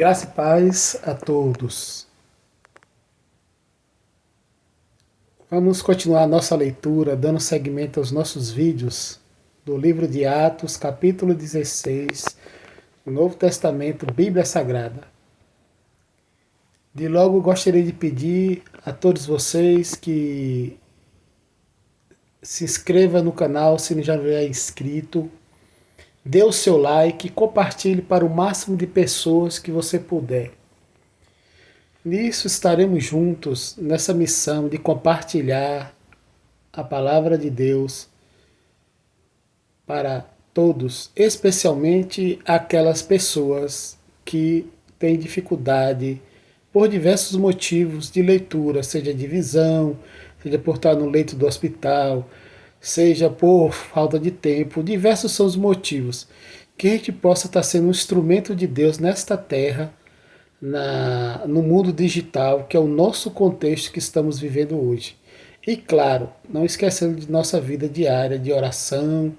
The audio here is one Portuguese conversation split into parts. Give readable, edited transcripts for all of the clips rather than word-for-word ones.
Graça e paz a todos. Vamos continuar a nossa leitura, dando seguimento aos nossos vídeos do livro de Atos, capítulo 16, do Novo Testamento, Bíblia Sagrada. De logo gostaria de pedir a todos vocês que se inscreva no canal se não já é inscrito, dê o seu like e compartilhe para o máximo de pessoas que você puder. Nisso estaremos juntos nessa missão de compartilhar a palavra de Deus para todos, especialmente aquelas pessoas que têm dificuldade por diversos motivos de leitura, seja de visão, seja por estar no leito do hospital, seja por falta de tempo, diversos são os motivos. Que a gente possa estar sendo um instrumento de Deus nesta terra, no mundo digital, que é o nosso contexto que estamos vivendo hoje. E claro, não esquecendo de nossa vida diária de oração,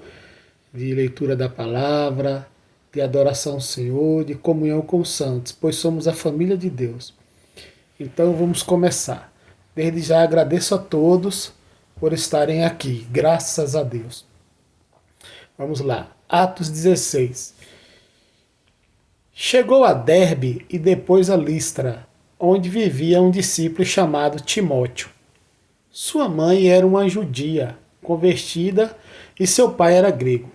de leitura da palavra, de adoração ao Senhor, de comunhão com os santos, pois somos a família de Deus. Então vamos começar. Desde já agradeço a todos por estarem aqui, graças a Deus. Vamos lá, Atos 16. Chegou a Derbe e depois a Listra, onde vivia um discípulo chamado Timóteo. Sua mãe era uma judia, convertida, e seu pai era grego.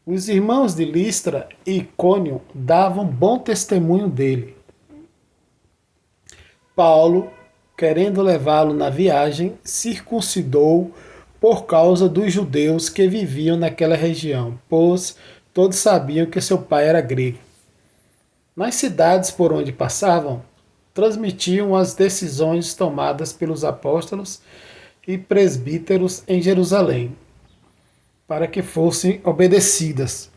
Os irmãos de Listra e Icônio davam bom testemunho dele. Paulo, querendo levá-lo na viagem, circuncidou por causa dos judeus que viviam naquela região, pois todos sabiam que seu pai era grego. Nas cidades por onde passavam, transmitiam as decisões tomadas pelos apóstolos e presbíteros em Jerusalém, para que fossem obedecidas.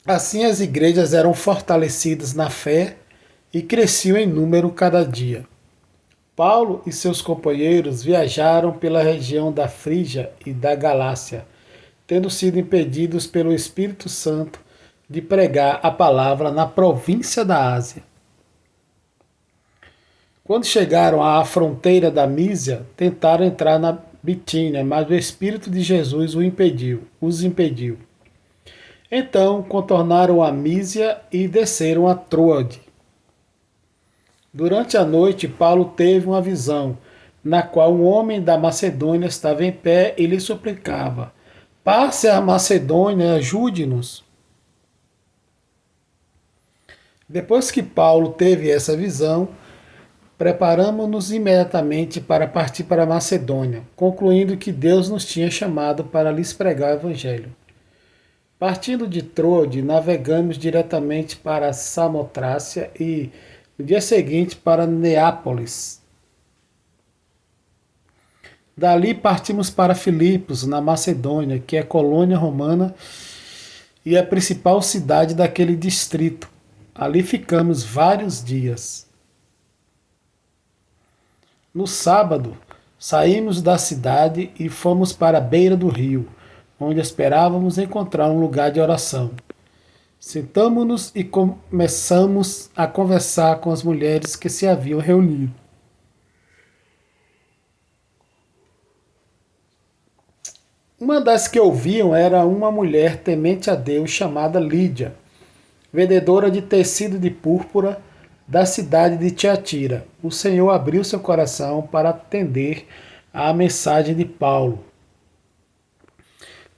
Assim as igrejas eram fortalecidas na fé e cresciam em número cada dia. Paulo e seus companheiros viajaram pela região da Frígia e da Galácia, tendo sido impedidos pelo Espírito Santo de pregar a palavra na província da Ásia. Quando chegaram à fronteira da Mísia, tentaram entrar na Bitínia, mas o Espírito de Jesus os impediu. Então contornaram a Mísia e desceram a Troade. Durante a noite, Paulo teve uma visão, na qual um homem da Macedônia estava em pé e lhe suplicava: passe a Macedônia, ajude-nos. Depois que Paulo teve essa visão, preparamos-nos imediatamente para partir para a Macedônia, concluindo que Deus nos tinha chamado para lhes pregar o Evangelho. Partindo de Troade, navegamos diretamente para Samotrácia e, no dia seguinte, para Neápolis. Dali partimos para Filipos, na Macedônia, que é colônia romana e a principal cidade daquele distrito. Ali ficamos vários dias. No sábado, saímos da cidade e fomos para a beira do rio, onde esperávamos encontrar um lugar de oração. Sentamo-nos e começamos a conversar com as mulheres que se haviam reunido. Uma das que ouviam era uma mulher temente a Deus chamada Lídia, vendedora de tecido de púrpura da cidade de Tiatira. O Senhor abriu seu coração para atender à mensagem de Paulo.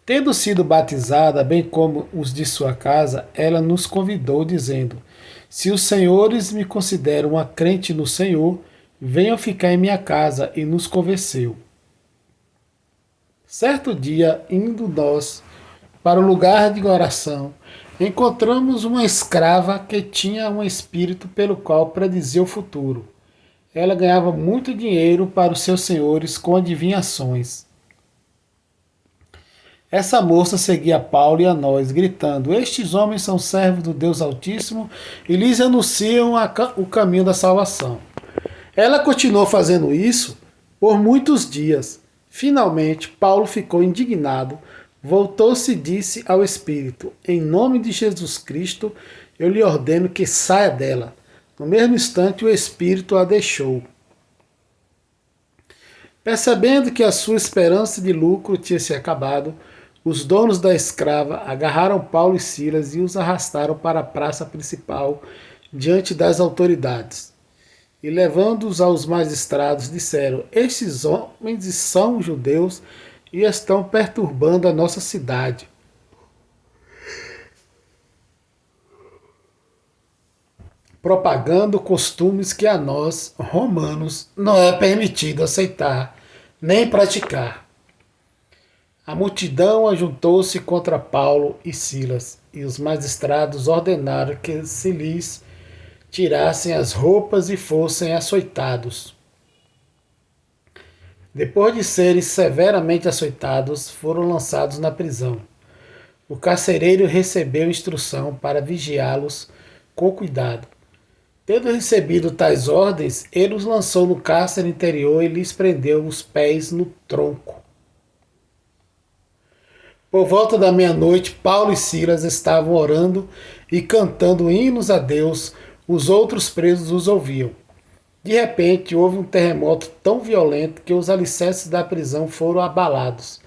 Tendo sido batizada, bem como os de sua casa, ela nos convidou, dizendo: se os senhores me consideram uma crente no Senhor, venham ficar em minha casa, e nos convenceu. Certo dia, indo nós para o lugar de oração, encontramos uma escrava que tinha um espírito pelo qual predizia o futuro. Ela ganhava muito dinheiro para os seus senhores com adivinhações. Essa moça seguia Paulo e a nós, gritando: estes homens são servos do Deus Altíssimo e lhes anunciam o caminho da salvação. Ela continuou fazendo isso por muitos dias. Finalmente, Paulo ficou indignado, Voltou-se e disse ao espírito: em nome de Jesus Cristo, eu lhe ordeno que saia dela. No mesmo instante, o espírito a deixou. Percebendo que a sua esperança de lucro tinha se acabado, os donos da escrava agarraram Paulo e Silas e os arrastaram para a praça principal diante das autoridades. E levando-os aos magistrados, disseram: estes homens são judeus e estão perturbando a nossa cidade, propagando costumes que a nós, romanos, não é permitido aceitar nem praticar. A multidão ajuntou-se contra Paulo e Silas, e os magistrados ordenaram que se lhes tirassem as roupas e fossem açoitados. Depois de serem severamente açoitados, foram lançados na prisão. O carcereiro recebeu instrução para vigiá-los com cuidado. Tendo recebido tais ordens, ele os lançou no cárcere interior e lhes prendeu os pés no tronco. Por volta da meia-noite, Paulo e Silas estavam orando e cantando hinos a Deus. Os outros presos os ouviam. De repente, houve um terremoto tão violento que os alicerces da prisão foram abalados.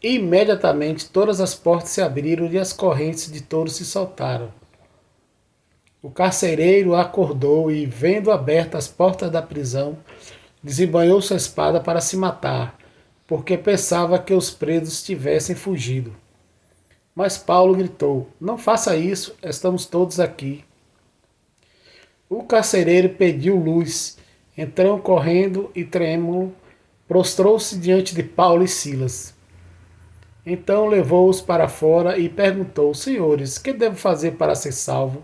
E, imediatamente, todas as portas se abriram e as correntes de todos se soltaram. O carcereiro acordou e, vendo abertas as portas da prisão, desembanhou sua espada para se matar, porque pensava que os presos tivessem fugido. Mas Paulo gritou: não faça isso, estamos todos aqui. O carcereiro pediu luz, entrou correndo e trêmulo, prostrou-se diante de Paulo e Silas. Então levou-os para fora e perguntou: senhores, que devo fazer para ser salvo?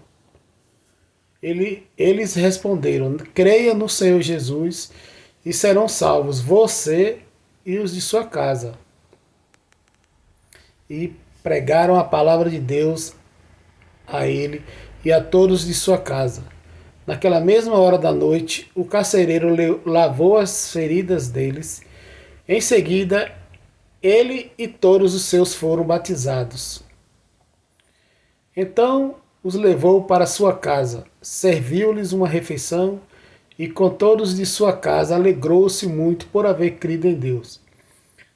Eles responderam: creia no Senhor Jesus e serão salvos você e os de sua casa. E pregaram a palavra de Deus a ele e a todos de sua casa. Naquela mesma hora da noite, o carcereiro lavou as feridas deles. Em seguida, ele e todos os seus foram batizados. Então os levou para sua casa, serviu-lhes uma refeição e com todos de sua casa alegrou-se muito por haver crido em Deus.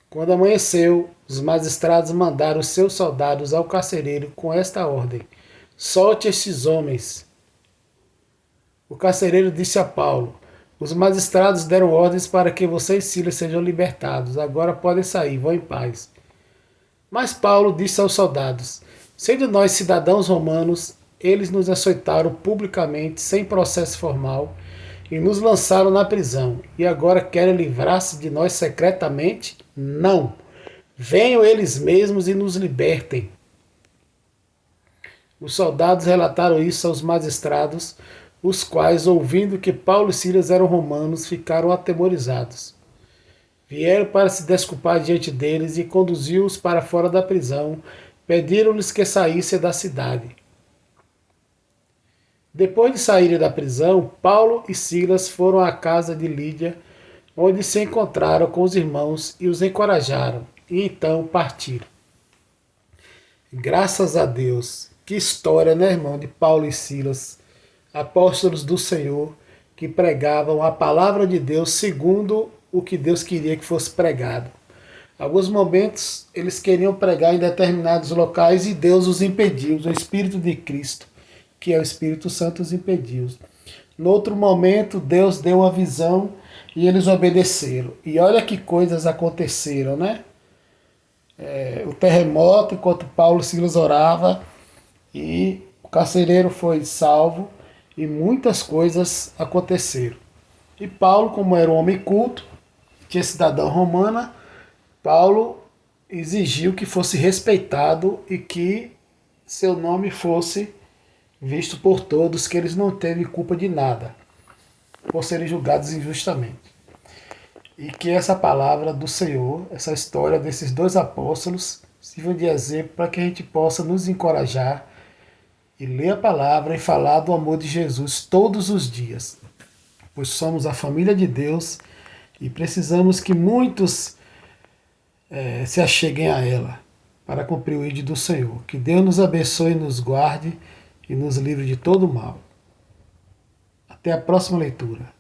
Quando amanheceu, os magistrados mandaram seus soldados ao carcereiro com esta ordem: solte estes homens. O carcereiro disse a Paulo: os magistrados deram ordens para que você e Silas sejam libertados. Agora podem sair, vão em paz. Mas Paulo disse aos soldados: sendo nós cidadãos romanos, eles nos açoitaram publicamente, sem processo formal, e nos lançaram na prisão. E agora querem livrar-se de nós secretamente? Não! Venham eles mesmos e nos libertem. Os soldados relataram isso aos magistrados, os quais, ouvindo que Paulo e Silas eram romanos, ficaram atemorizados. Vieram para se desculpar diante deles e conduziu-os para fora da prisão. Pediram-lhes que saíssem da cidade. Depois de saírem da prisão, Paulo e Silas foram à casa de Lídia, onde se encontraram com os irmãos e os encorajaram, e então partiram. Graças a Deus! Que história, né, irmão, de Paulo e Silas, apóstolos do Senhor, que pregavam a palavra de Deus segundo o que Deus queria que fosse pregado. Alguns momentos eles queriam pregar em determinados locais e Deus os impediu, o Espírito de Cristo, que é o Espírito Santo, os impediu. No outro momento, Deus deu uma visão e eles obedeceram. E olha que coisas aconteceram, né? O terremoto, enquanto Paulo e Silas orava, e o carcereiro foi salvo, e muitas coisas aconteceram. E Paulo, como era um homem culto, tinha cidadão romana, Paulo exigiu que fosse respeitado e que seu nome fosse visto por todos, que eles não teve culpa de nada, por serem julgados injustamente. E que essa palavra do Senhor, essa história desses dois apóstolos, sirva de exemplo para que a gente possa nos encorajar e ler a palavra e falar do amor de Jesus todos os dias, pois somos a família de Deus e precisamos que muitos se acheguem a ela. para cumprir o ídolo do Senhor. Que Deus nos abençoe, nos guarde e nos livre de todo mal. Até a próxima leitura.